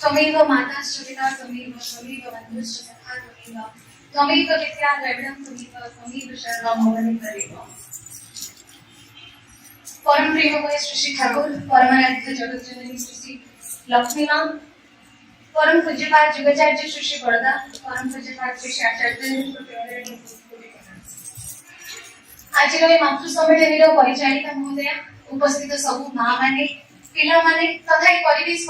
त्वमेव माताश्च पिता त्वमेव बन्धुश्च सखा त्वमेव विद्या द्रविणं त्वमेव शरणं मम नित्यदेव। परम प्रेममय श्री ठाकुर परमाराध्य जगत जननी श्री लक्ष्मी मां, परम पूज्यपाद जुगाचार्य श्री बड़दा, परम पूज्यपाद श्री आचार्य आज मातृ सम्मेलन परिचालिका महोदया, उपस्थित सब माँ माने पिला माने तथा परिवेश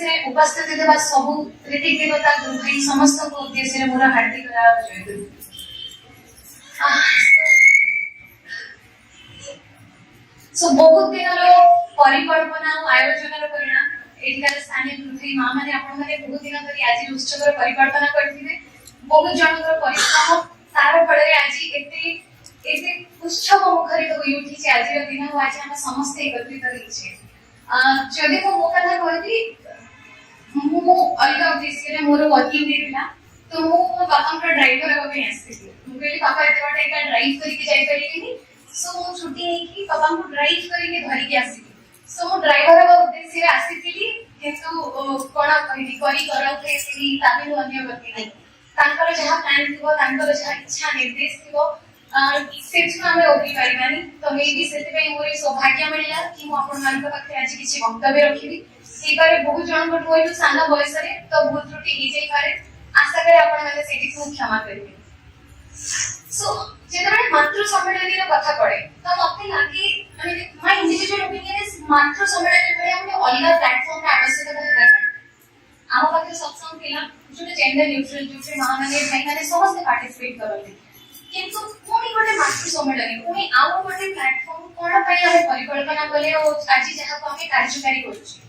रे उपस्थित देवा सब ऋतिक देवता गुरु भाई समस्त को उद्देश्य मोर हार्दिक जयगुरु। सो बहुत दिन परिकल्पना और आयोजन परिणाम एଠିକାର स्थानीय गुरुभाई माँ माने आपण माने बहुत दिन धरि आज उत्सव परिकल्पना करथिबे। बहुत जनकर परिश्रम तार फल आज एते उत्सव मुखरित होई उठी आज दिन और आज हम समस्त एकत्रित होइछे। जदि मो कथा कहबी मु अलग उद्देश्य मोर वर्किंग डे थिला, तो मु मो बापा का ड्राइवर होबा पे आसीथि। मु कहली पापा एते बाटे का ड्राइव करके जाई परिलिनी, सो मु छुट्टी नै कि पापा को ड्राइव करके धरि के आसीथि। सो मु ड्राइवर होबा उद्देश्य रे आसीथिली, किंतु कोन कहली करी कराउथे सेही तामिल अन्य गति नै। तांकर जहा प्लान थिबो, तांकर जहा इच्छा निर्देश थिबो सेठु आमे ओकी परिमानी। तो मे भी सेते पे मोर सौभाग्य मिलला कि मु आपन मान को पाखे आज किछि वक्तव्य रखिबी। सेही पारे बहुत जन को होइलु साना बयस रे, तो बहुत त्रुटि हि जाई पारे। आशा करे आपन माने सेठी को क्षमा करिवे। सो जेतबे मातृ सम्मेलन रे कथा पड़े, तो मते लागी माय इंडिविजुअल ओपिनियन इज मातृ सम्मेलन रे हमने अलग प्लेटफॉर्म रे आवश्यकता हेला। आम पाखे सत्संग थिला जो जेंडर न्यूट्रल, जो मां माने भाई माने समस्त पार्टिसिपेट करथि, किंतु कोनी गोटे मातृ सम्मेलन कोनी आउ गोटे प्लेटफॉर्म कोन पई हम परिकल्पना कले और आज जहा को हम कार्यकारी करछि।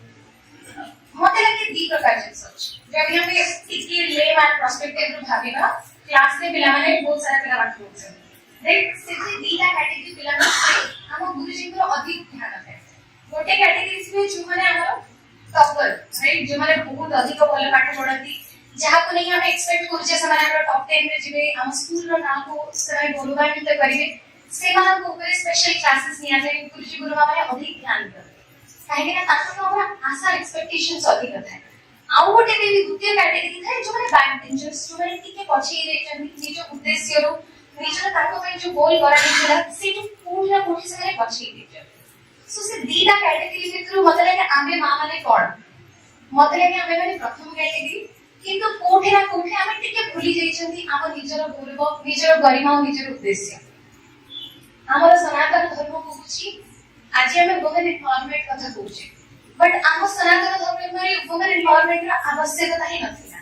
मते लगे दी प्रकार जिंस अछि जब हम इतकी ले मान पर्सपेक्टिव रो भाबिबा। क्लास रे पिला माने बहुत सारा पिला बात होछ, राइट। सिर्फ दीटा कैटेगरी पिला माने हम गुरुजी को अधिक ध्यान रखे। गोटे कैटेगरी से जो माने हमर टॉपर, राइट, जो माने बहुत अधिक भल पाठ पढती, जहा को नहीं हम एक्सपेक्ट करछे समान हमर टॉप 10 रे जिवे, हम स्कूल रो नाम को समान गौरवान्वित करिवे, से मान को ऊपर स्पेशल क्लासेस निया जाय। गुरुजी गुरुमा माने अधिक ध्यान देबे काहे ना ताको हमरा आशा एक्सपेक्टेशंस अधिक थाए। आउ गोटे भी द्वितीय कैटेगरी थाए जो माने बैक बेंचर्स, जो माने टिके पछी रे निज उद्देश्य रो निज ताको पे जो गोल करा दिला से जो पूर्ण कोठी से पछी रे। सो से दीटा कैटेगरी भितर मते लागे आमे मां माने कोन, मते लागे आमे माने प्रथम कैटेगरी, किंतु कोठी ना कोठी आमे टिके भूली जाइछंती आम निजर गौरव, निजर गरिमा और निजर उद्देश्य। हमर सनातन धर्म को बुझी आज हमें वुमेन एम्पावरमेंट कथा कहूचे, बट आम सनातन धर्म में वुमेन एम्पावरमेंट रा आवश्यकता ही नथिला।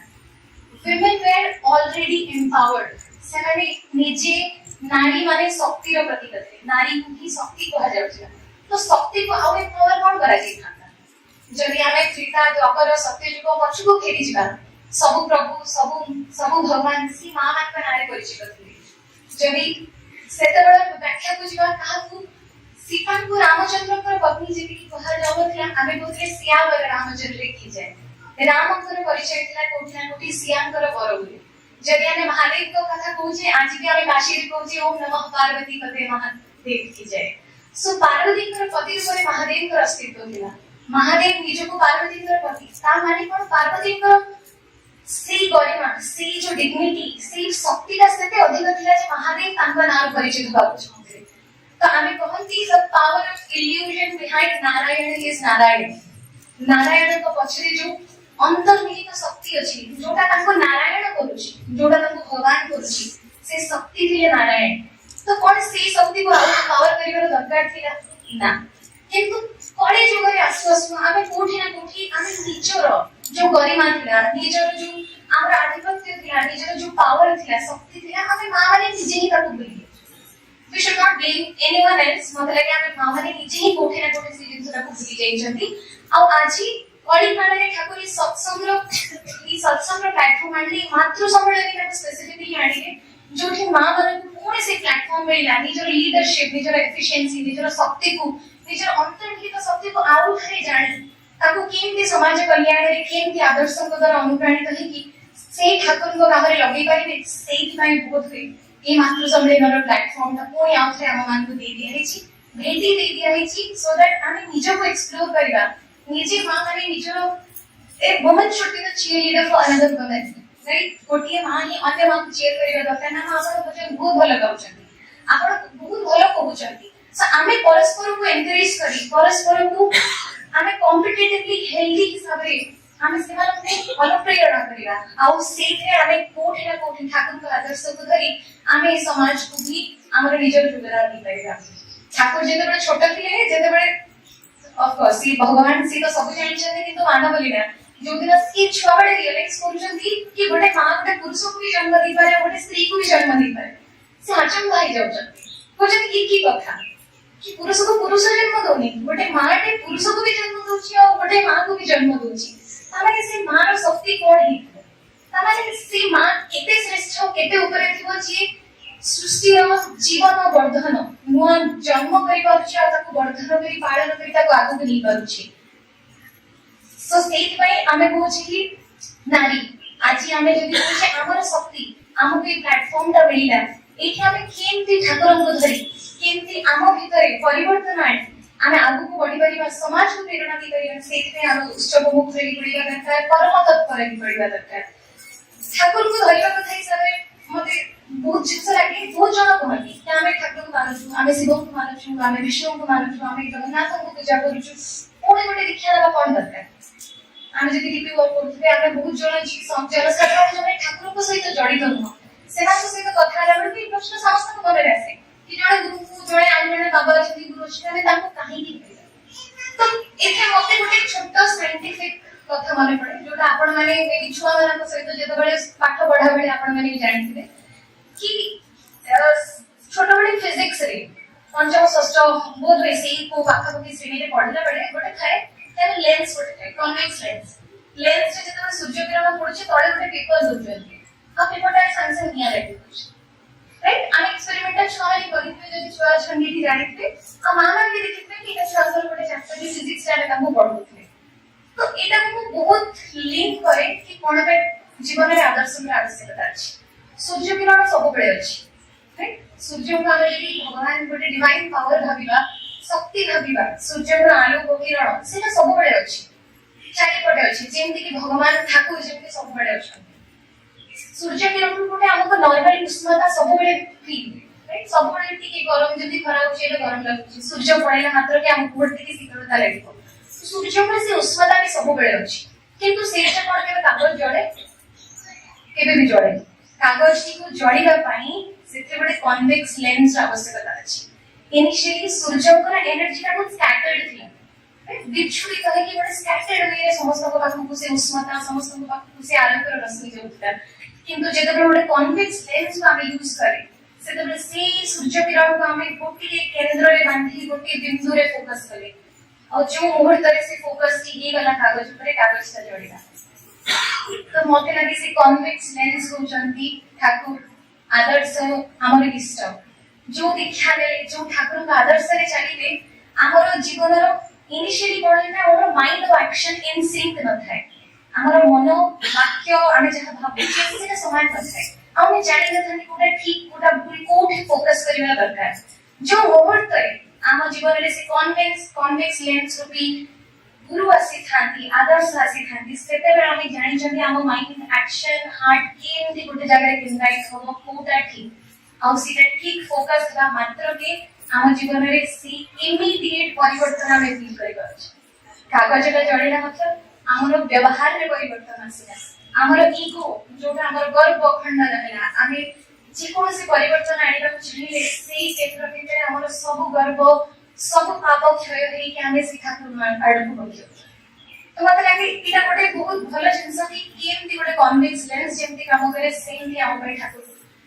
वुमेन वेर ऑलरेडी एम्पावर्ड, से माने निजे नारी माने शक्ति रो प्रतीक थे, नारी को ही शक्ति कहा जाउछला। तो शक्ति को आउ एम्पावर कोन करा जाय थाता जदि हमें त्रेता द्वापर सत्ययुग पछको फेरी जिबा। सब प्रभु सब भगवान सी मां मान का नारे परिचित थे। जदि सेतबेला व्याख्या को जिबा काहकु सीता को रामचंद्र कर पत्नी जेति की कहा जावथिला, आमे बोथले सिया वर रामचंद्र लिखी जाय। रामकर परिचय थिला कोठिना कोठी सियांकर बरबुले। जदि हमें महादेव को कथा कहूचे, आज भी हमें काशी रे कहूचे ओम नमः पार्वती पते महादेव की जय। सो पार्वती कर पति रे महादेव कर अस्तित्व थिला। महादेव निज को पार्वती कर पति, ता माने कोन पार्वती कर सी गरिमा, सी जो डिग्निटी, सी शक्ति का सेते अधिक थिला जे महादेव तांका नाम परिचित होबा चाहते। तो हमें कहंती the power of illusion behind Narayan is Narayan. Narayan को पछरे जो अंतर्निहित शक्ति अछि, जोटा तांको नारायण करूछि, जोटा तांको भगवान करूछि, से शक्ति थिले नारायण। तो कोन से शक्ति को पावर करिवर दरकार थिला ना, किंतु कळे जो करे आसु हमें कोठी ना कोठी हमें निजर जो गरिमा थिला, निजर जो हमरा आधिपत्य थिला, निजर जो पावर थिला, शक्ति थिला, हमें मां माने निजे ही ताको भूली। We should not blame anyone else। मतलब कि हमें मां माने निजे ही कोठी ना कोठी से जिंस ताको भूली जाई छथि। आ आजि कड़ी काले ठाकुर ई सत्संग प्लेटफॉर्म आनली मातृ सम्मेलन का स्पेसिफिकली आनिले, जोठी मां माने कोन से प्लेटफॉर्म मिला निजर लीडरशिप, निजर एफिशिएंसी, निजर शक्ति को, निजर अंतर्निहित शक्ति को आउ थरे जानि ताको केमते समाज कल्याण रे केमते आदर्श को द्वारा अनुप्राणित है कि से ठाकुर को काम रे लगै परिबे। सेहि पई बहुत हुए ए मातृ सम्मेलन प्लेटफॉर्म ता कोई आउ थरे हम मान को दे दिया छी, भेटी दे दिया छी, सो दैट आमे निज को एक्सप्लोर करबा, निजे मां माने निजर A woman should be the cheerleader for another woman, right? गोटिए मां ही अन्य मां को cheer करिबा दरकार ना आपण भजन बहुत भलो गाउछंती आपण बहुत भलो कहउछंती सो आमे परस्पर को एनकरेज करी परस्पर को आमे कॉम्पिटिटिवली हेल्दी हिसाब रे आमे सेमान को भलो प्रेरणा करिबा आउ सेथे आमे कोठी ना कोठी ठाकुर को आदर्श को धरी आमे समाज को भी हमर निजर योगदान दी परिबा ठाकुर जेते बडे छोटा थिले जेते बडे ऑफ कोर्स सी भगवान सी तो सब जानि छथि किंतु मानव लीला जो दिन सी छुआ बडे रियलाइज करूछंती कि गोटे मां गोटे पुरुष को भी जन्म दी पारे गोटे स्त्री को भी जन्म दी पारे से अचंभ भाई जाउछंती बुझे की कथा कि पुरुष को पुरुष जन्म दोनी गोटे माटे पुरुष को भी जन्म दोछि और गोटे मां को भी जन्म दोछि तामाने से मां रो शक्ति कोन ही तामाने से मां केते श्रेष्ठ केते ऊपर थिबो जी सृष्टि रो जीवन वर्धन नुआ जन्म करि पारुछि आ ताको वर्धन करि पालन करि ताको आगु नहीं पारुछि सो सेट भाई आमे कहूछि कि नारी आज आमे जदि कहूछि हमर शक्ति हमके प्लेटफॉर्म ता मिलिला एठी आमे केमति ठाकुर को धरि केमति आम भितरे परिवर्तन आनि आमे आगु को बढ़ी परिबा समाज को प्रेरणा दी परिबा सेट में आरो उत्सव मुख रे पड़िबा दरकार परम तत्पर रे पड़िबा दरकार ठाकुर को धरिबा कथा हिसाब रे मते बहुत जिस लागे बहुत जण कहती कि आमे ठाकुर को मानछु आमे शिव को मानछु आमे विष्णु को मानछु आमे जगन्नाथ को पूजा करूछु कोने गोटे दीक्षा लेबा कोन दरकार आमे जदि डीपी वर्क करथबे आमे बहुत जण जी संचार साधारण जने ठाकुर को सहित जड़ित न सेना को सहित कथा होला बडे प्रश्न समस्त को मन रे आसे कि जणे गुरु जणे आन जणे बाबा जति गुरु छिने ताको काहे की तो एथे मते गोटे छोटा साइंटिफिक कथा माने पड़े जोटा आपण माने ए छुआ वाला को सहित जेते बळे पाठ पढा बेले आपण माने जानिथिबे कि छोटा बड़े फिजिक्स रे पंचम षष्ठ बोध वैसे को पाखापाखि श्रेणी रे पढला बेले गोटे थाए तेन लेंस गोटे थाए कन्वेक्स लेंस रे जेते सूर्य किरण पड़ुछि तळे गोटे पेपर दोछन्ती आ पेपर टा संग निया लागुछि राइट आम एक्सपेरिमेंटल छुआ वाली करिथे जदि छुआ छंडी थी जानिथे आ माना के देखिथे कि छुआ सर गोटे चैप्टर जे फिजिक्स रे ताको पढुथे तो एटा को बहुत लिंक करे कि कोन पे जीवन रे आदर्श रे आवश्यकता अछि सूर्य किरण सब बेले अछि राइट सूर्य को आमे यदि भगवान गोटे डिवाइन पावर भाबिबा शक्ति भाबिबा सूर्य को आलोक किरण सेटा सब बेले अछि चारि पटे अछि जेमति कि भगवान ठाकुर जेमति सब बेले अछि सूर्य किरण गोटे हमको नॉर्मल उष्णता सब बेले फील राइट सब बेले टिके गरम जदि खरा होछि एटा गरम लागुछि सूर्य पड़ैला मात्र कि हमको गोटे टिके शीतलता लागिबो सूर्य में से उष्णता भी सब बेले अछि किंतु सेटा कोन के कागज जळे केबे भी जळे कागज को जळिबा पानी सेते बडे कन्वेक्स लेंस आवश्यकता अछि इनिशियली सूर्य को एनर्जी ता बहुत स्कैटर्ड थिला राइट बिछुड़ी कहे कि बडे स्कैटर्ड वे समस्त को पाखु से उष्णता समस्त को पाखु से आलोक रश्मि जाउता किंतु जेते बडे कन्वेक्स लेंस को हम यूज करे सेते बडे से सूर्य किरण को हम गोटे केंद्र रे बांधी गोटे बिंदु रे फोकस करे और जो मुहूर्त रे से फोकस की ये वाला कागज ऊपर कागज ता जड़िला तो मोते लगे से कन्वेक्स लेंस को चंती ठाकुर आदर्श हमर इष्ट जो दीक्षा ले जो ठाकुर का आदर्श रे चलीबे हमर जीवन रो इनिशियली पढले हमर माइंड और एक्शन इन सिंक न थाए हमर मन वाक्य आमे जहा भाबु से समान न थाए आमे जानि न थानी कोटा ठीक कोटा भूल कोठे फोकस करिवा दरकार जो मुहूर्त रे आम जीवन रे से कन्वेक्स लेंस रूपी गुरु आसी थांती आदर्श आसी थांती सेते बेला हम जानि जंदी हम माइंड एक्शन हार्ट केमती गोटे जगह रे केंद्रित हो कोटा ठीक आ सीधा ठीक फोकस बा मात्र के हम जीवन रे सी इमीडिएट परिवर्तन हम फील करिबा कागज रे जड़िला मतलब हमर व्यवहार रे परिवर्तन आसीला हमर ईगो जोटा हमर गर्व अखंड रहला आमे जे कोन से परिवर्तन आनिबा चाहिए सेही क्षेत्र के हमर सब गर्व सब पाप क्षय हेई कि हमें सिखा आडकु बढियो तो मत लागे इटा गोटे बहुत भलो जिंस कि केमती गोटे कन्वेक्स लेंस जेमती काम करे सेमती हम पे ठाकुर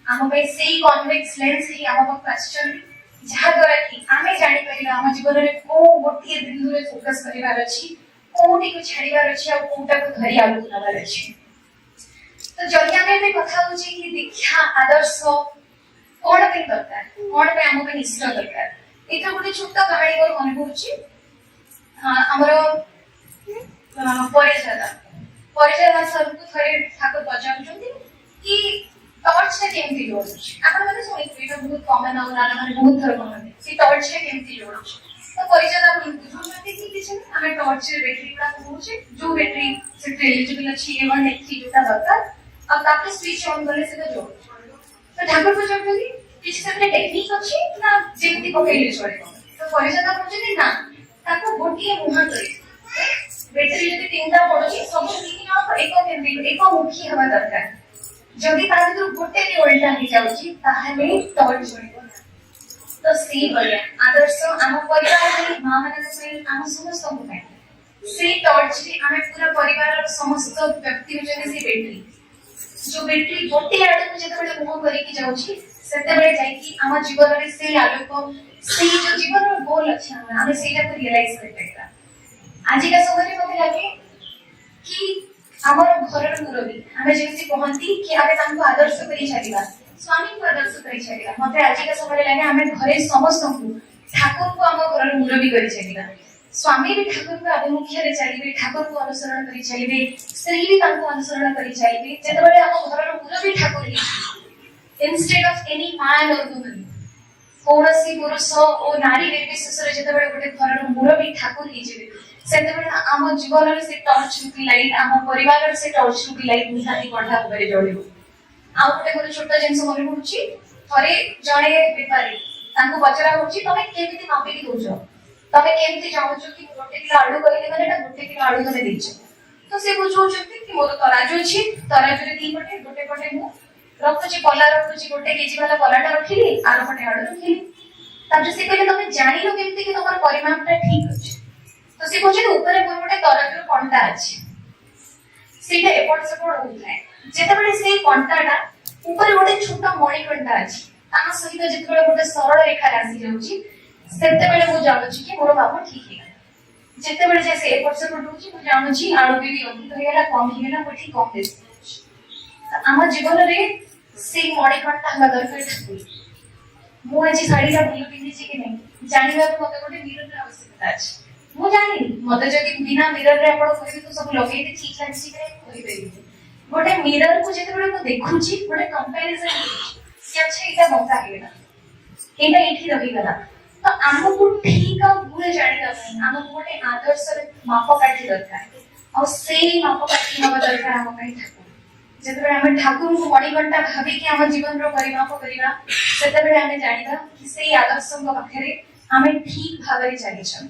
हम पे सेही कन्वेक्स लेंस ही हम पर क्वेश्चन जहा द्वारा कि हमें जानि परिला हम जीवन रे को गोटे बिंदु रे फोकस करिवार अछि कोठी को छाड़ीवार अछि और कोटा को धरि आगु नबार अछि तो जदि हमें पे कथा होछि कि दीक्षा आदर्श कोन पे दरकार कोन पे हम पे निष्ठ दरकार एटा गोटे छोटा कहानी मोर मन पड़ुछि हमर परिचय सर को थरे ठाकुर पचाउछन्ती कि टॉर्च से केमती जोड़ुछि आपण माने सुनिथि एटा बहुत कॉमन और आना माने बहुत थर कहते कि टॉर्च से केमती जोड़ुछि तो परिचय आपण बुझुछंती कि किछ हमें टॉर्च बैटरी गुडा होउछे जो बैटरी से एलिजिबल अछि A1 A3 जोटा दरकार आ ताके स्विच ऑन करले से जो तो ठाकुर पूजा करी किछ से टेक्निक अछि ना जेमति पकेले चलेबो तो परिचय करछथि ना ताको गोटिए मुहा करी बैटरी जति तीनटा पडुछि सब तीन जण एक केंद्र एक मुखी हवा दरकार जदि ता भीतर गोटे भी उल्टा ही जाउछि ताहले टॉर्च जळिबो तो सी बलिया आदर्श आम परिवार मां माने से आम समस्त को से टॉर्च रे आमे पूरा परिवार समस्त व्यक्ति होजने से बैटरी जो बैटरी गोटे आडे को जते बडे मुह करी कि जाउछि सेते बडे जाई कि आम जीवन रे से आलोक से जो जीवन रो गोल अछि आमे सेटा को रियलाइज कर पेटा आज का समय मते लागे कि हमर घर मुरबी हमें जेमति कहंती कि आमे तांको आदर्श करी छालिबा स्वामी को आदर्श करी छालिबा मते आज का समय लागे हमें घरे समस्त को ठाकुर को हम घर मुरबी करी छालिबा स्वामी भी ठाकुर को अभिमुख्य रे चलिबे ठाकुर को अनुसरण करी चलिबे स्त्री भी तांको अनुसरण करी चलिबे जेते बडे हम घर मुरबी ठाकुर ही इंस्टेड ऑफ एनी मैन और वुमन कोनसी पुरुष और नारी निर्विशेष रे जेते बडे गोटे घर मुरबी ठाकुर ही जेबे सेते बडे आम जीवन रे से टॉर्च रुपी लाइट आम परिवार रे से टॉर्च रुपी लाइट निहाती बढ़ा करे जळिबो आ गोटे गोटे छोट जिंस मन पडुची थरे जणे बेपारी तांको बचरा होची तमे केमिति मापी दोछो तमे केमिति जाउछो कि गोटे किलो आलू कहिले माने एटा गोटे किलो आलू तमे देछो तो से बुझौछथि कि मोर तराजू अछि तराजू रे दी पटे गोटे पटे मु रखुची पल्ला रखुची गोटे केजी वाला पल्लाटा रखिली आरो पटे आलू रखिली ताजे से कहले तमे जानिलो केमिति कि तमर परिमापटा ठीक अछि तो से कहछे ऊपर मोर गोटे तराजू कंटा अछि सेटा एपट सेपट होइଥାଏ जेतेबेले से कंटाटा ऊपर गोटे छोटा मणि कंटा अछि ता सहित जेतेबेले गोटे सरल रेखा राशि जाउची सेतेबेले मु जानुची कि मोर बाबू ठीक है जेतेबेले जे से एपट सेपट होउची मु जानुची आळु भी अधिक होइला कम हिला पठी कम देस आम जीवन रे से मणि कंटा हवा दरकार ठाकुर मु आज साडीटा भल पिंदिची कि नहीं जानिबा मते गोटे मिरर आवश्यकता अछि मु जानि मते जदि बिना मिरर रे आपण कहबे तो सब लगे कि ठीक लागछि कि कहि देबे गोटे मिरर को जेते बडे को देखुची गोटे कंपैरिजन कि अच्छा एटा मौका हेला एटा एठी रहि गला तो हमको ठीक आ भूल जानिदा पई हमको गोटे आदर्श मापकाठी दरकार और सेही मापकाठी हवा दरकार हम पई ठाकुर जेते बडे हम ठाकुर को मणि घंटा भाबी कि हम जीवन रो परिमाप करिवा सेते बडे हम जानिदा कि सेही आदर्श को पाखरे हमें ठीक भाबरे चली छन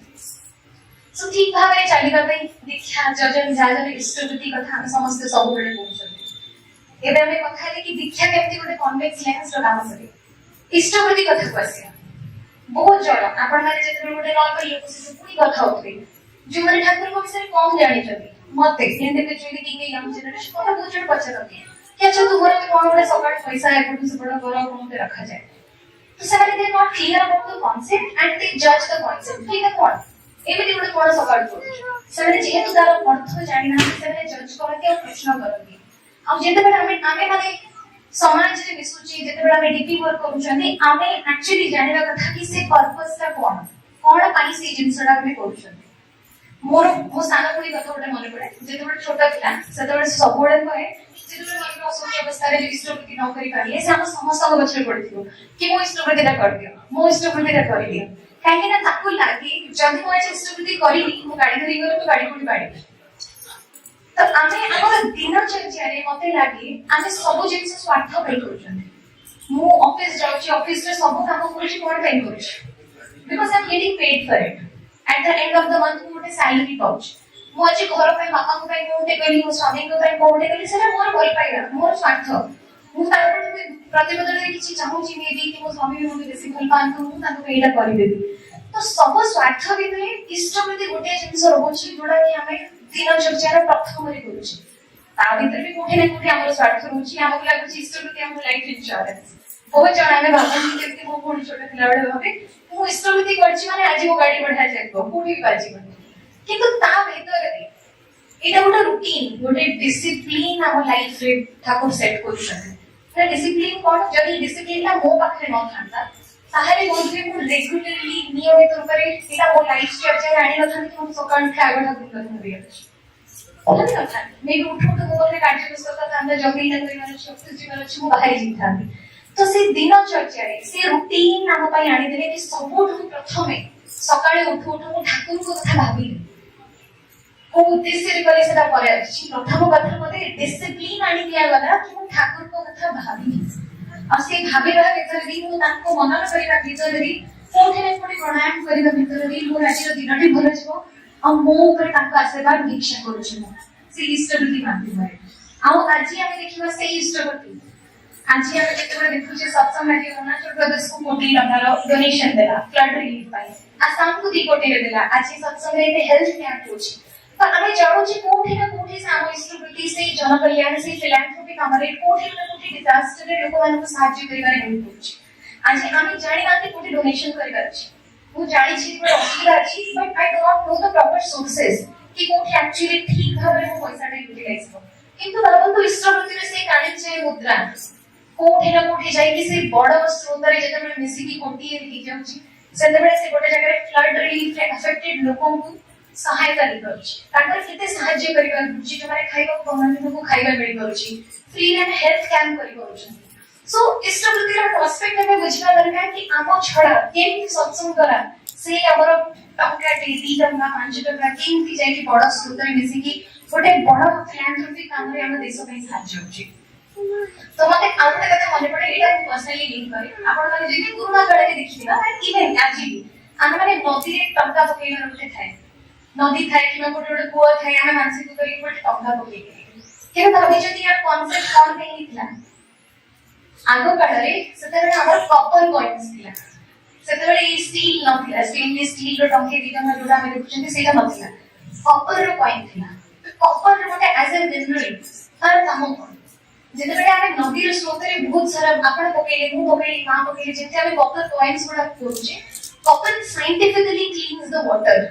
सो ठीक भाबरे चलीबा पई दीक्षा जजन जाजन इष्टवृत्ति कथा हम समस्त सब बडे पहुंचले एबे हमें कथा ले कि दीक्षा केमति गोटे कॉन्वेक्स लेंस रो काम करे इष्टवृत्ति कथा कहसिया बहुत जड़ आपण माने जेते गोटे नॉर्मल लोक से पूरी कथा होतबे जो माने ठाकुर को विषय कम जानि छथि मते इंडिविजुअली कि यंग जनरेशन को बहुत जड़ पछरती कि अच्छा तुमर कोन गोटे सकाळ पैसा है पुलिस बड़ कर कोन ते रखा जाए तो ସେମାନେ they not clear about the concept and they जज द कांसेप्ट ठीक है कोन एमिति गोटे कोन सकाळ को ସେମାନେ जेहेतु तार अर्थ जानि ना ସେମାନେ जज करते और प्रश्न करते अब जेते बेला हमें माने समाज रे मिसुची जेते बेला हम डीपी वर्क करूछनी आमे एक्चुअली जानिबा कथा कि से पर्पस ता कोन पाई से जिंसडा हम करूछनी मोर मो साना पुरी कथा गोटे मन पड़े जेते बेला छोटा थिला सेते बेला सब गोटे कहे जेते बेला मन असुख अवस्था रे इष्टवृत्ति न करि पारिए से हम समस्त को बचरे पड़थियो कि मो इष्टवृत्तिटा कर दियो मो इष्टवृत्तिटा कर दियो काहे कि ना ताकू लागी जदि मो इष्टवृत्ति करिनी मो गाड़ी धरि गलो तो गाड़ी कोनी बाड़ी तो आमे हमर दिनचर्या रे मते लागी आमे सब जिंस स्वार्थ पई करूछन मु ऑफिस जाउची ऑफिस रे सब काम करूची कोन पई करूची because I am getting paid for it at the end of the month मोटे सैलरी पाउच मु आज घर पे मामा को पई कोटे कली मो स्वामी को पई कोटे कली सेटा मोर भल पाइला मोर स्वार्थ मु तार प्रतिबद्धता रे किछि चाहूची मे दी कि मो स्वामी भी मोते बेसी भल पांतु मु ताको पेइला करि देबी तो सब स्वार्थ भितरे इष्टवृत्ति गोटे जिंस रहउची जोडा कि हमें दिनचर्या रे प्रथम रे करूची ता भीतर भी कोठे ना कोठे हमर स्वार्थ रहउची हमको लागुची इष्टवृत्ति हम लाइफ इंश्योरेंस बहुत जणा में भाबन कि मो कोन छोटे थिला बेले भाबे मु इष्टवृत्ति करची माने आज मो गाड़ी बढ़ा जाइबो कोठी भी बाजी किंतु ता भीतर रे एटा गोटे रूटीन गोटे डिसिप्लिन हम लाइफ रे ठाकुर सेट करूछन तो डिसिप्लिन कोन जदी डिसिप्लिन ला मो पाखरे न थांता ताहारे बोलबे मु रेगुलरली नियमित रूप रे एटा मो लाइफ स्ट्रक्चर आनी न थांती मु सकाळ खाइबा ठाकुर कथा रिया ओहन कथा मे उठो तो मोरे कार्य व्यस्तता तांदा जगीला करिवार शक्ति जीवन अछि मु बाहर जिथांती तो से दिनचर्या रे से रूटीन हम पई आनी देले कि सबोठु प्रथमे सकाळे उठू उठू मु ठाकुर को कथा भाबिली को उद्देश्य रे कले सेटा परे अछि प्रथम कथा मते डिसिप्लिन आनी दिया गला कि मु ठाकुर को कथा भाबिली असे भाबिला भीतर दी मु ताको मनन करिवा भीतर दी कोठे ने कोठे प्रणाम करिवा भीतर दी मु राजीर दिनटी भलो जिवो आ मो ऊपर ताको आशीर्वाद भिक्षा करूछु मु से इष्टवृत्ति माध्यम आउ आज आमे देखिबा से इष्टवृत्ति आज आमे जेतेबे देखुचे सत्संग माध्यम अरुणाचल प्रदेश को कोटी टंकार डोनेशन देला फ्लड रिलीफ पाई आसाम को 2 कोटी रे देला आज सत्संग रे हेल्थ कैंप होची पर आमे जानो जे कोठी ना कोठी से आम इष्टवृत्ति से जन कल्याण से फिलैंथ्रोपी काम रे कोठी ना कोठी डिजास्टर रे लोक मानको सहायता करिवारे हेल्प होची आज आमे जानि नाते कोठी डोनेशन करिवार अछि वो जानि छी पर असुविधा अछि but I do not know the proper sources कि कोठी एक्चुअली ठीक भाबरे वो पैसा टा यूटिलाइज हो किंतु भाबंतु इष्टवृत्ति रे से काणी छै मुद्रा कोठी ना कोठी जाई कि से बड़ स्रोत रे जते हम मिसी की कोठी रे जाउची सेते बेले से गोटे जगह फ्लड रिलीफ रे अफेक्टेड लोकन को सहायता दी करूची ताकर केते सहायता करिबा जे माने खाइबा गवर्नमेंट को खाइबा मिल करूची फ्री रे हेल्थ कैंप करि करूची सो इष्टवृत्ति रा पर्सपेक्टिव में बुझना दरकार कि आमो छडा केमि सत्संग करा से हमर टंका टी 3 टंका 5 टंका केमि जाई कि बड़ स्रोत रे मिसी की गोटे बड़ फिलैंथ्रोपी काम रे हम देश पे सहायता होची तो मते आउटे कथा मने पड़े एटा पर्सनली लिंक करे आपण माने जदी पुराना काळे के देखिबा इवन आज भी हम माने नदी रे टंका पकेइना रखे थाए नदी थाए कि गोटे गोटे कुआ थाए हम मानसिक करी गोटे टंका पकेइ के भाबी जदी या कांसेप्ट कोन पे हितला आगो काळे सेतबे हमर कॉपर कॉइन्स थिला सेतबे ई स्टील नथिला स्टेनलेस स्टील रो टंके दिटा में जोडा में देखुछन सेटा नथिला कॉपर रो कॉइन थिला कॉपर रो गोटे एज ए मिनरल तार काम कोन जेतेबेले आमे नदी रो स्रोत रे बहुत सारा आपण पकेले मु पकेले मां पकेले जेते आमे कॉपर कॉइन्स गुडा करूचे copper scientifically cleans the water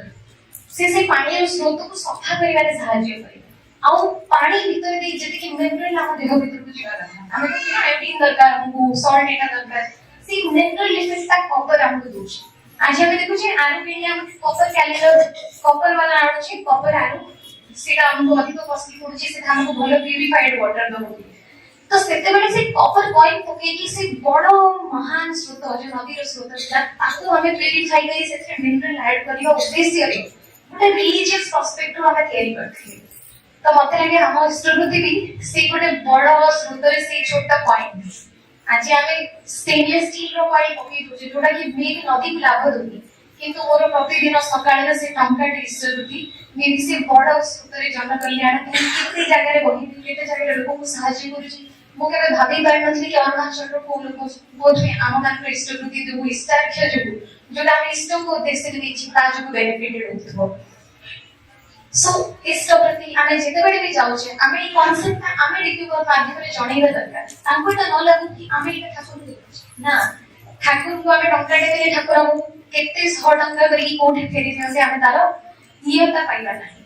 से पानी रो स्रोत को सफा करिवारे सहायता करे आउ पानी भीतर दे जेते कि मिनरल हम देह भीतर को जीवा रहता आमे तो कि आयोडीन दरकार हमको सॉल्ट एटा दरकार से मिनरल इफेक्ट ता कॉपर हमको दोछ आज हमें देखो जे आरु के लिए हम कॉपर कैलेंडर कॉपर वाला आरु छे कॉपर आरु सेटा हमको अधिक कॉस्टली पड़ुचे से हमको भलो प्यूरिफाइड वाटर दबो तो सेते बेले से कॉपर कॉइन पके की से बड़ो महान स्रोत जो नदी रो स्रोत था ताको हमें प्यूरिफाई करी सेते मिनरल ऐड करिवा उद्देश्य रे गोटे रिलीजियस पर्सपेक्टिव हमें तयारी करथि तो मते लगे हम इष्टवृत्ति भी से गोटे बड़ो स्रोत रे से छोटा कॉइन आज हमें स्टेनलेस स्टील रो कॉइन पके दोजे जोटा कि मे नदी को लाभ दोनी किंतु मोर प्रतिदिन सकाळे से टंका इष्टवृत्ति मे भी से बड़ो स्रोत रे जन कल्याण केते जगह रे बही केते जगह रे लोक को सहायता करूची मु केबे भाबी पाइ नथि कि अरुणाचल रो को लोक बोध में आम मान इष्टवृत्ति देबु इष्टार्थ जबु जोटा हम इष्ट को उद्देश्य रे चिंता जबु बेनिफिटेड होतबो सो इष्टवृत्ति आमे जेते बेले भी जाउछे आमे ई कांसेप्ट आमे रिक्यूवर माध्यम रे जणैबा दरकार तांको त न लागु कि आमे इटा ठाकुर देउ ना ठाकुर को आमे टंका देले ठाकुर हम केते 100 टंका करी कोठी फेरी दियसे आमे तारो नियमता पाइबा नाही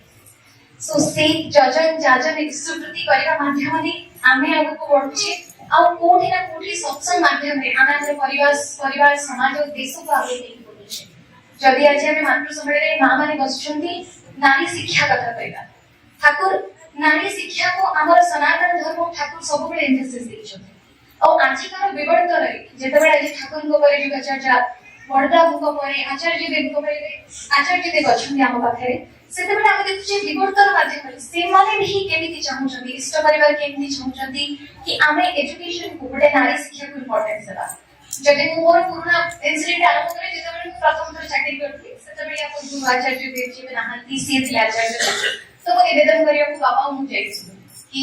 सो से जजन जाजन इष्टवृत्ति करिवा माध्यम रे आमे आगु को बढ़ुछे आ कोठी ना कोठी सत्संग माध्यम रे आमे हमर परिवार समाज और देश को आगे लेके बढ़ुछे जदी आज हमें मातृ समय रे मां माने बसुछंती नारी शिक्षा कथा कहला ठाकुर नारी शिक्षा को हमर सनातन धर्म ठाकुर सब बेले एम्फेसिस दैछथि और आजिकार विवर्तन रे जेतेबेले आज ठाकुर को परे युगाचार्य बड़दा को परे आचार्य देव को परे आचार्य देव अछंती हम पाखरे सेतेबेले हम देखुछे विवर्तन माध्यम रे से माने भी केमिति चाहुछंती इष्ट परिवार केमिति चाहुछंती कि आमे एजुकेशन को गोटे नारी शिक्षा को इंपोर्टेंस देबा जदि मोर पुराना इंसिडेंट आरंभ करे जेतेबेले प्रथम थर चाकरी करथि सेतेबेले अपन गुरु आचार्य देव जी नाहंती सी थी आचार्य तो वो निवेदन करिया को बाबा मु जाइछि कि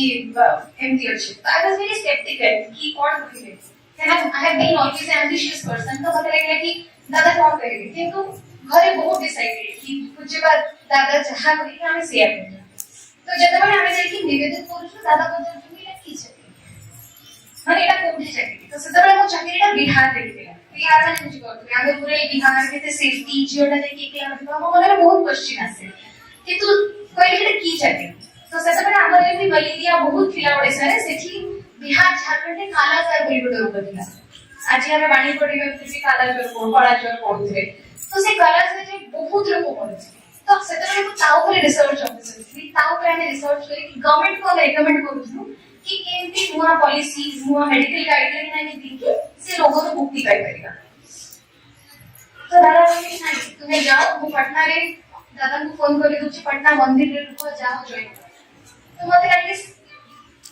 एमती अछि तो आई वाज वेरी स्केप्टिकल कि कोन कहिबे can I have been always ambitious person तो मते लागला कि दादा कोन कहिबे किंतु घरे बहुत डिसाइडेड कि कुछ बार दादा जहा कहि कि हमें शेयर करना तो जेतेबेले हमें जाई कि निवेदन करू दादा को तुमी की छै माने एटा कोठी चाकरी तो सेतेबेले मो चाकरीटा बिहार रे गेला बिहार में कुछ करथि आगे पूरे बिहार के सेफ्टी जियोटा देखि के हम मने बहुत क्वेश्चन आसे किंतु कोइले की चाकरी तो सेतेबेले हमर एमि मलेरिया बहुत थिला ओडिसा रे सेठी बिहार झारखंड रे कालाजार बोली गोटे रोग थिला आज हमें बाणी पड़ी में कालाजार को कालाजार पड़ुथे तो से कालाजार रे बहुत लोग पड़ुथे तो सेतेबेले को ताऊ पर रिसर्च ऑफिसर थी ताऊ पे हमें रिसर्च करी कि गवर्नमेंट को रेकमेंड करूछु कि केमती नुआ पॉलिसी नुआ मेडिकल गाइडलाइन आनी दी कि से लोगों को मुक्ति पाई परिबा तो दादा कहले नहीं तुम्हें जाओ मु पटना रे दादा को फोन कर दूची पटना मंदिर रे रुको जाओ जॉइन तो मते लागले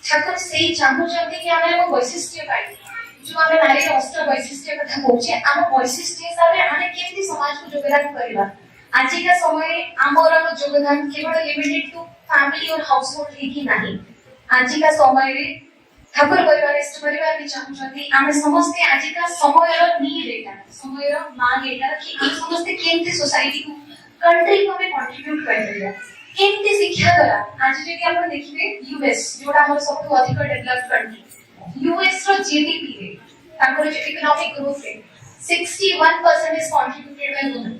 ठाकुर सेही चाहूचंती कि आमे हम वैशिष्ट्य पाई जो आमे नारी अष्ट वैशिष्ट्य कथा कहूचे आम वैशिष्ट्य हिसाब रे आमे केमती समाज को योगदान करबा आज का समय आमर योगदान केवल लिमिटेड टू फैमिली और हाउस होल्ड ही नहीं आज का समय रे ठाकुर परिवार इष्ट परिवार भी चाहूचंती आमे समस्त आज का समय रो नीड एटा समय रो मांग एटा कि हम समस्त केमती सोसाइटी को कंट्री को हमें कंट्रीब्यूट करबा केमती शिक्षा द्वारा आज जदि आपण देखिबे यूएस जोडा हमर सबसे अधिक डेवलप्ड कंट्री यूएस रो जीडीपी रे ताकर जो इकोनॉमिक ग्रोथ रे 61% is contributed by women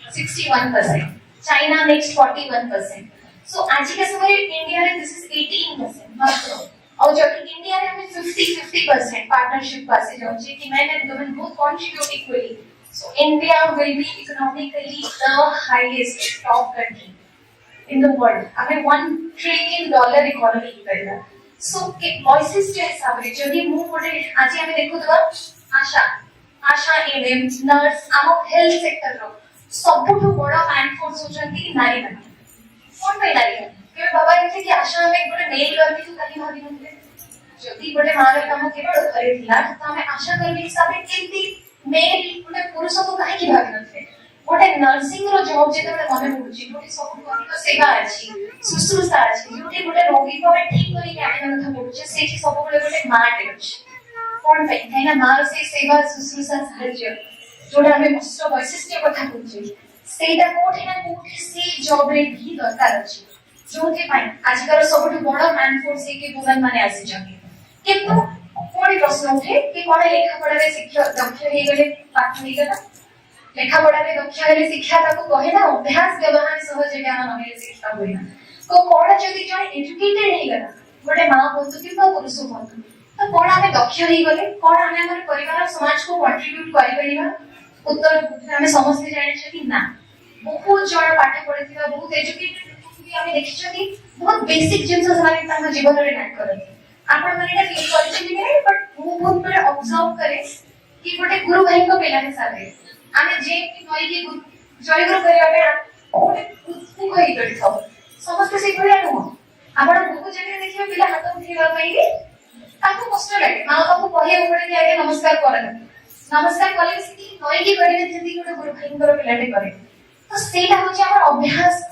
61% China next 41% सो आज के समय इंडिया रे दिस इज 18% मात्र और जब इंडिया रे हमें 50-50% पार्टनरशिप पासे जाउ जे कि main and women both contribute equally so India will be economically the highest top country in the world हमें $1 trillion इकोनॉमी करला सो के वॉइसेस जे हिसाब रे जदी मु गोटे आज हमें देखु दबा आशा एनएम नर्स आम हेल्थ सेक्टर रो सबठु बड़ मैन फोर्स होचंती नारी माने कोन पे नारी के बाबा एते कि आशा हमें गोटे मेल करबी तो कहीं भाबी नथले जदी गोटे मार काम केवल करे थिला तो हमें आशा करबी हिसाब रे केमती मेल गोटे पुरुष को काहे कि भाबी नथले गोटे नर्सिंग रो जॉब जेते मने पडुची गोटे सबठु अधिक सेवा अछि शुश्रूषा अछि जोटे गोटे रोगी को ठीक करी के आने कथा पडुची सेठी सब बेले गोटे माटे अछि कोन पे काइना मार से सेवा शुश्रूषा साहाय्य जोटा हमें मस्त वैशिष्ट्य कथा पडुची सेटा कोठी ना कोठी से जॉब रे भी दरकार अछि जोथे पाई आजकर सबठु बड़ मैन फोर्स के वुमेन माने आसी जंगे किंतु कोडी प्रश्न उठे कि कोन लेखा पढ़ा रे शिक्षा दक्ष हे गले पाठ हे गला लेखा पढ़ा रे दक्ष हेले शिक्षा ताको कहे ना अभ्यास व्यवहार सहज ज्ञान नहेले शिक्षा होई ना तो कोन जदी जण एजुकेटेड हे गला गोटे मां होतु किबा पुरुष होतु तो कोन हमें दक्ष हे गले कोन हमें हमर परिवार समाज को कंट्रीब्यूट करि परिबा उत्तर हमें समझते जाने छै कि ना बहुत जण पाठ पढिथिबा बहुत एजुकेटेड भी हमें देखिछथि बहुत बेसिक जिंस समान ताଙ୍କ जीवन रे ना करथि आपण माने एटा फील करछि कि बट मु बहुत बड़े ऑब्जर्व करे कि गोटे गुरु भाई को पिला हिसाब रे आमे जे कि नई के जय गुरु करिया पे ओने कुछ कहि करि थाउ समस्त से भलिया नु आपण बहुत जगह देखिबे पिला हाथ उठेबा पई ताको कष्ट लागे मां बापू कहिए पड़े कि आगे नमस्कार करन नमस्कार कले से नई के करिवे जति गोटे गुरु भाई को पिलाटे करे तो सेटा होची हमर अभ्यास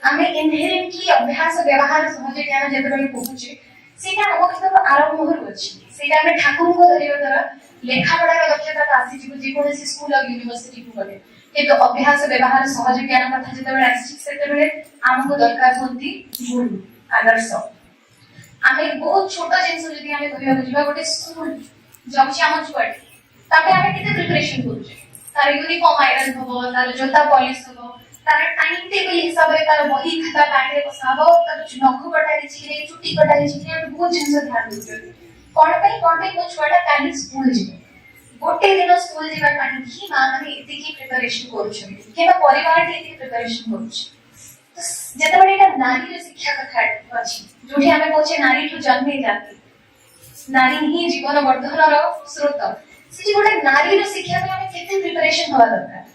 आमे इनहेरेंटली अभ्यास व्यवहार सहज ज्ञान जेते बे पहुचे सेटा हम कितो आरंभ होर अछि सेटा में ठाकुर को धरियो तरह लेखा पढ़ार दक्षता आसी जीव जे कोन से स्कूल और यूनिवर्सिटी को गले किंतु अभ्यास व्यवहार सहज ज्ञान कथा जेते बे आसी सेते बे हमको दरकार होती गुरु आदर्श आमे बहुत छोटा जिंस जदी आमे कहिया बुझबा गोटे स्कूल जब से हम छुआटी ताके आमे केते प्रिपरेशन करू तार यूनिफॉर्म आयरन होबो तार जोता पॉलिश होबो तार टाइम टेबल हिसाब रे तार बही खाता काटे बसाबो तार नख कटाई छिले चुटी कटाई छिले बहुत जिंस ध्यान देउ कोन पे को छुआटा काली स्कूल जिवे गोटे दिन स्कूल जीवा कानी ही मां माने एते की प्रिपरेशन करू छै केबा परिवार टे एते प्रिपरेशन करू छै तो जेते बडे एटा नारी रे शिक्षा कथा अछि जोठी हमें कहछे नारी टू जन्मे जाती नारी ही जीवन वर्धन रो स्रोत से गोटे नारी रो शिक्षा में हमें केते प्रिपरेशन होवा दरकार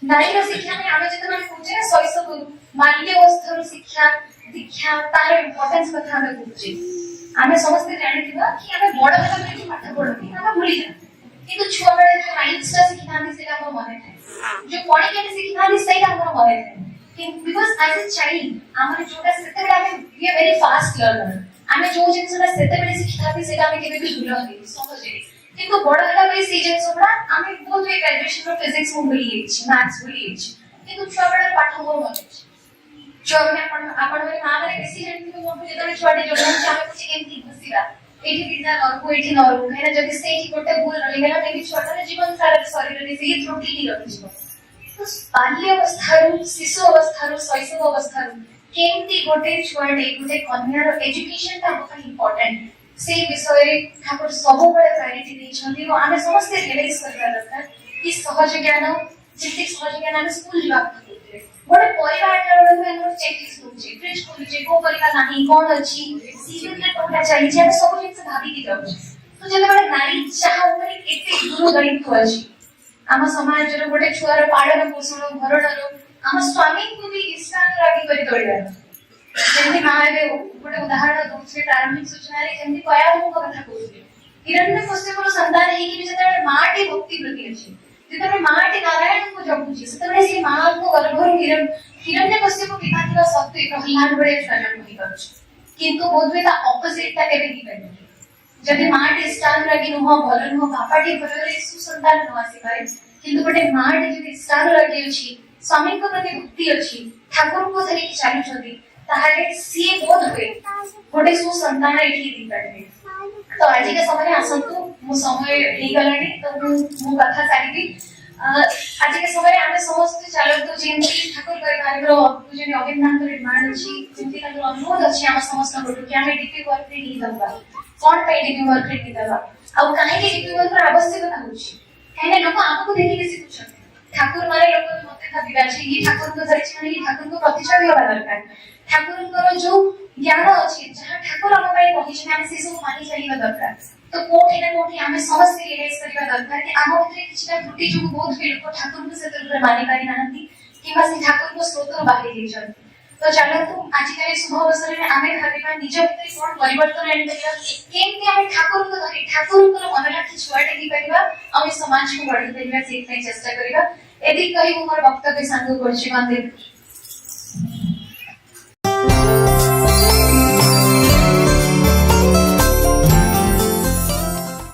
नारी रो शिक्षा में हमें जेते बडे कहछे शैशव बाल्यावस्था रो शिक्षा दीक्षा तार इंपोर्टेंस कथा हमें कहछे हमें समझते जानिथिबा कि हमें बड़ होला कि पाठ पढती हमें भूली जा किंतु छुआ बेले जो राइट्सटा सिखानी सेटा हमर मने थाए जो पढी के सिखानी सेटा हमर मने थाए बिकॉज़ एज अ चाइल्ड हमर जोटा सेते बेले हमें we are very fast learner हमें जो जिंसटा सेते बेले सिखाती सेटा हमें केबे भी भूलनी समझे किंतु बड़ होला बेले से जिंसटा हमें बहुत वे ग्रेजुएशन रो फिजिक्स मु भूली गेछि मैथ्स भूली गेछि किंतु छुआ बेले पाठ मोर मने जो हमें आपण में मां माने बेसी जानथि मो जेतले छुआटी जो चाहे कुछ एमती घसिरा एठी बिना नरको एठी नरको हेना जदि सेठी गोटे भूल रहि गेला तेबी छोटा जीवन सारा शरीर रे से त्रुटि ही रहि जिवो तो बाल्य अवस्था रु शिशु अवस्था रु शैशव अवस्था रु केमती गोटे छुआटे गोटे कन्या रो एजुकेशन ता बहुत इंपोर्टेंट से विषय रे ठाकुर सब बळे प्रायोरिटी दै छथि और आमे समस्त रियलाइज करबा दरकार कि सहज ज्ञान जेते सहज ज्ञान आमे स्कूल जीवा गोटे परिवार रे हम चेकलिस्ट होचे फ्रिज खोलुचे को परिवार नाही कोन अछि सीरियल के कोटा चली जे सब जिंस भाबी के जाउ तो जेते बडे नारी चाह ऊपर एते गुरु गणित अछि आम समाज गोटे छुआर पालन पोषण भरणर आम स्वामी को भी इष्टानुरागी कर तोड़िबार जमी माँ ए गोटे उदाहरण दूसरे प्रारंभिक सूचना जमी कयाधु कथा कहते हिरण्यकश्यपर संतान होगी जिते माटी भक्ति प्रति अच्छी जिते माटी नारायण को जपुची से माँ को गर्भर हिरण्यकश्यप पिता थिबा सत्वे प्रहलाद भले छुआ जन्म होई पारुछ किंतु बोधवे ता ऑपोजिट ता केबे ही पारे जदि माटी इष्टानुरागी नुह भल नुह बापाटी भलरे सुसंतान न आसी पारे किंतु गोटे माटी जदि इष्टानुरागी अछि स्वामी को प्रति भक्ति अछि ठाकुर को धरि चालू छथि ताहाले सी बोध हुए गोटे सुसंतान एठी दी पारे तो आज के समय आसंतु मो समय हे गलानी तो मो कथा सारिबी आज के समय आमे समस्त चालक तो जेंति ठाकुर परिवारर पूजन अभिनंदन निर्माण अछि जेंति ताकर अनुरोध अछि हम समस्त गोटो कि आमे डीपी वर्क रे नी दबा कोन पे डीपी वर्क रे नी दबा आ काहे के डीपी वर्क र आवश्यकता होछि काहे लोक आपको देखि के सिखुछन ठाकुर मारे लोक मते भाबिबा छै ये ठाकुर को धरिछि माने ये ठाकुर को प्रतिष्ठा होबा दरकार ठाकुर को जो ज्ञान अछि जहां ठाकुर हम पाई कहिछि हम से सब मानि चलिबा दरकार तो कोठी ना कोठी हमें समस्त रियलाइज करबा दरकार कि आम भितर किछटा त्रुटि जो बहुत फील को ठाकुर को से तरह मानि पारि नाहंती किबा से ठाकुर को स्रोत बाहर लेछन तो चलो तुम आज के शुभ अवसर में आमे भाबिबा निज भितर कोन परिवर्तन आनि परिबा केमते हम ठाकुर को धरि ठाकुर को मन राखि छुआटे दी परिबा हम समाज को बढ़ी परिबा से चेष्टा करिबा एदि कहि मोर वक्तव्य सांग करछि बांधे